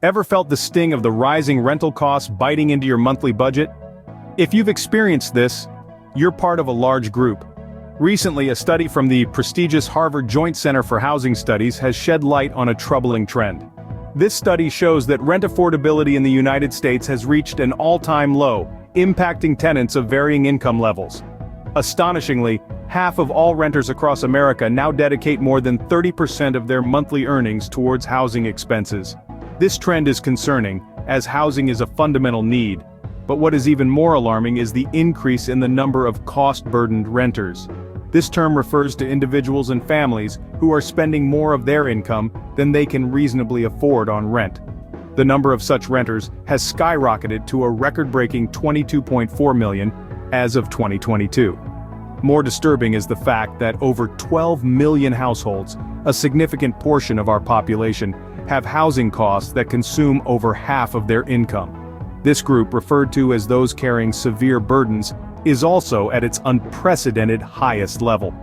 Ever felt the sting of the rising rental costs biting into your monthly budget? If you've experienced this, you're part of a large group. Recently, a study from the prestigious Harvard Joint Center for Housing Studies has shed light on a troubling trend. This study shows that rent affordability in the United States has reached an all-time low, impacting tenants of varying income levels. Astonishingly, half of all renters across America now dedicate more than 30% of their monthly earnings towards housing expenses. This trend is concerning, as housing is a fundamental need. But what is even more alarming is the increase in the number of cost-burdened renters. This term refers to individuals and families who are spending more of their income than they can reasonably afford on rent. The number of such renters has skyrocketed to a record-breaking 22.4 million as of 2022. More disturbing is the fact that over 12 million households, a significant portion of our population, have housing costs that consume over half of their income. This group, referred to as those carrying severe burdens, is also at its unprecedented highest level.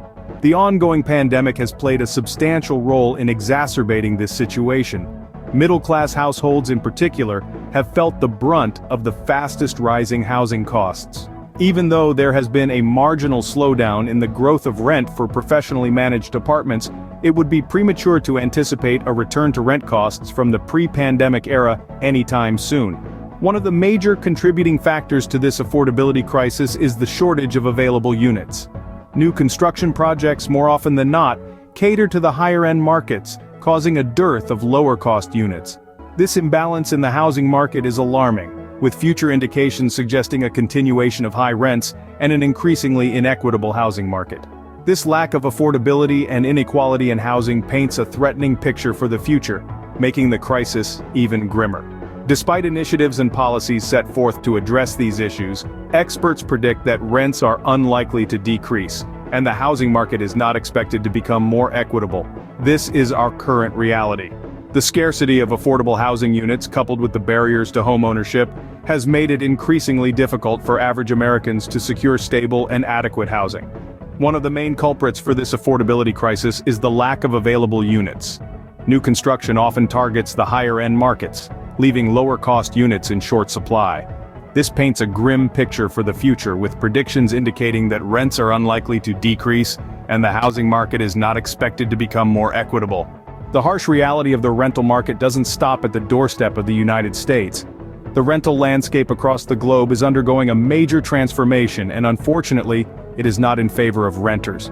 The ongoing pandemic has played a substantial role in exacerbating this situation. Middle-class households in particular have felt the brunt of the fastest rising housing costs. Even though there has been a marginal slowdown in the growth of rent for professionally managed apartments, it would be premature to anticipate a return to rent costs from the pre-pandemic era anytime soon. One of the major contributing factors to this affordability crisis is the shortage of available units. New construction projects, more often than not, cater to the higher-end markets, causing a dearth of lower-cost units. This imbalance in the housing market is alarming, with future indications suggesting a continuation of high rents and an increasingly inequitable housing market. This lack of affordability and inequality in housing paints a threatening picture for the future, making the crisis even grimmer. Despite initiatives and policies set forth to address these issues, experts predict that rents are unlikely to decrease, and the housing market is not expected to become more equitable. This is our current reality. The scarcity of affordable housing units, coupled with the barriers to homeownership, has made it increasingly difficult for average Americans to secure stable and adequate housing. One of the main culprits for this affordability crisis is the lack of available units. New construction often targets the higher-end markets, leaving lower-cost units in short supply. This paints a grim picture for the future, with predictions indicating that rents are unlikely to decrease and the housing market is not expected to become more equitable. The harsh reality of the rental market doesn't stop at the doorstep of the United States. The rental landscape across the globe is undergoing a major transformation, and unfortunately, it is not in favor of renters.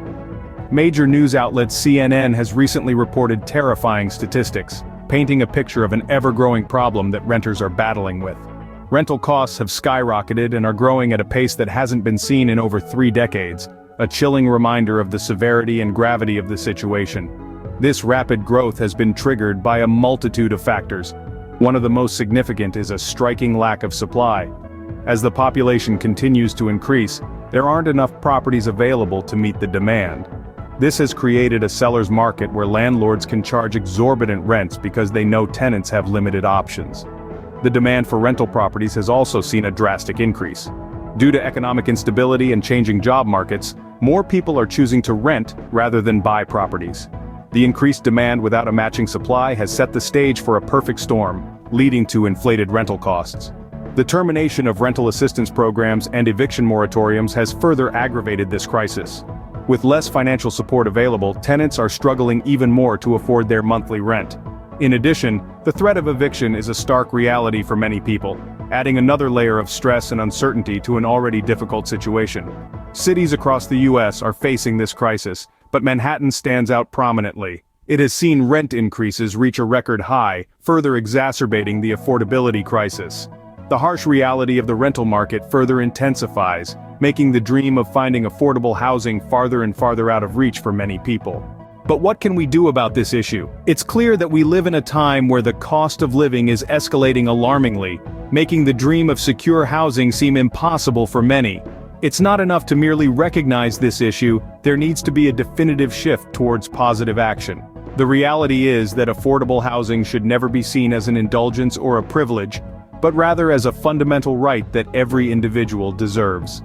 Major news outlet CNN has recently reported terrifying statistics, painting a picture of an ever-growing problem that renters are battling with. Rental costs have skyrocketed and are growing at a pace that hasn't been seen in over 3 decades, a chilling reminder of the severity and gravity of the situation. This rapid growth has been triggered by a multitude of factors. One of the most significant is a striking lack of supply. As the population continues to increase, there aren't enough properties available to meet the demand. This has created a seller's market where landlords can charge exorbitant rents because they know tenants have limited options. The demand for rental properties has also seen a drastic increase. Due to economic instability and changing job markets, more people are choosing to rent rather than buy properties. The increased demand without a matching supply has set the stage for a perfect storm, leading to inflated rental costs. The termination of rental assistance programs and eviction moratoriums has further aggravated this crisis. With less financial support available, tenants are struggling even more to afford their monthly rent. In addition, the threat of eviction is a stark reality for many people, adding another layer of stress and uncertainty to an already difficult situation. Cities across the U.S. are facing this crisis, but Manhattan stands out prominently. It has seen rent increases reach a record high, further exacerbating the affordability crisis. The harsh reality of the rental market further intensifies, making the dream of finding affordable housing farther and farther out of reach for many people. But what can we do about this issue? It's clear that we live in a time where the cost of living is escalating alarmingly, making the dream of secure housing seem impossible for many. It's not enough to merely recognize this issue, there needs to be a definitive shift towards positive action. The reality is that affordable housing should never be seen as an indulgence or a privilege, but rather as a fundamental right that every individual deserves.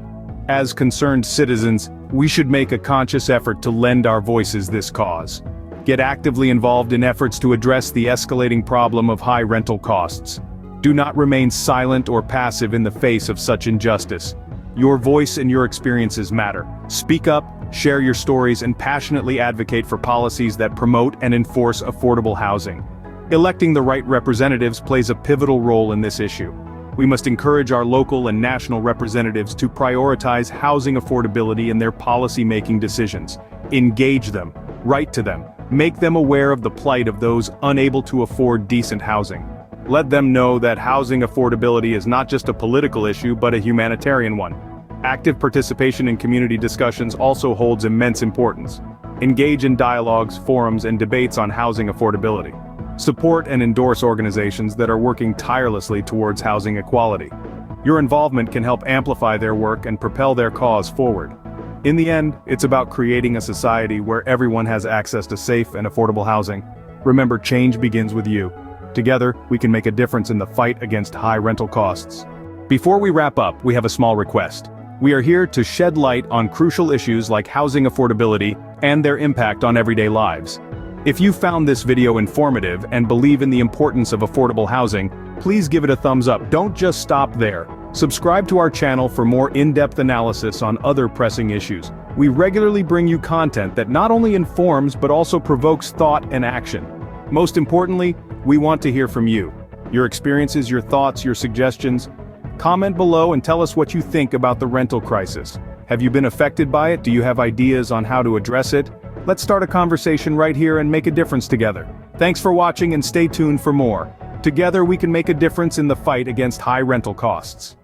As concerned citizens, we should make a conscious effort to lend our voices this cause. Get actively involved in efforts to address the escalating problem of high rental costs. Do not remain silent or passive in the face of such injustice. Your voice and your experiences matter. Speak up, share your stories, and passionately advocate for policies that promote and enforce affordable housing. Electing the right representatives plays a pivotal role in this issue. We must encourage our local and national representatives to prioritize housing affordability in their policy-making decisions. Engage them, write to them, make them aware of the plight of those unable to afford decent housing. Let them know that housing affordability is not just a political issue but a humanitarian one. Active participation in community discussions also holds immense importance. Engage in dialogues, forums, and debates on housing affordability. Support and endorse organizations that are working tirelessly towards housing equality. Your involvement can help amplify their work and propel their cause forward. In the end, it's about creating a society where everyone has access to safe and affordable housing. Remember, change begins with you. Together, we can make a difference in the fight against high rental costs. Before we wrap up, we have a small request. We are here to shed light on crucial issues like housing affordability and their impact on everyday lives. If you found this video informative and believe in the importance of affordable housing, please give it a thumbs up. Don't just stop there. Subscribe to our channel for more in-depth analysis on other pressing issues. We regularly bring you content that not only informs but also provokes thought and action. Most importantly, we want to hear from you. Your experiences, your thoughts, your suggestions. Comment below and tell us what you think about the rental crisis. Have you been affected by it? Do you have ideas on how to address it? Let's start a conversation right here and make a difference together. Thanks for watching and stay tuned for more. Together we can make a difference in the fight against high rental costs.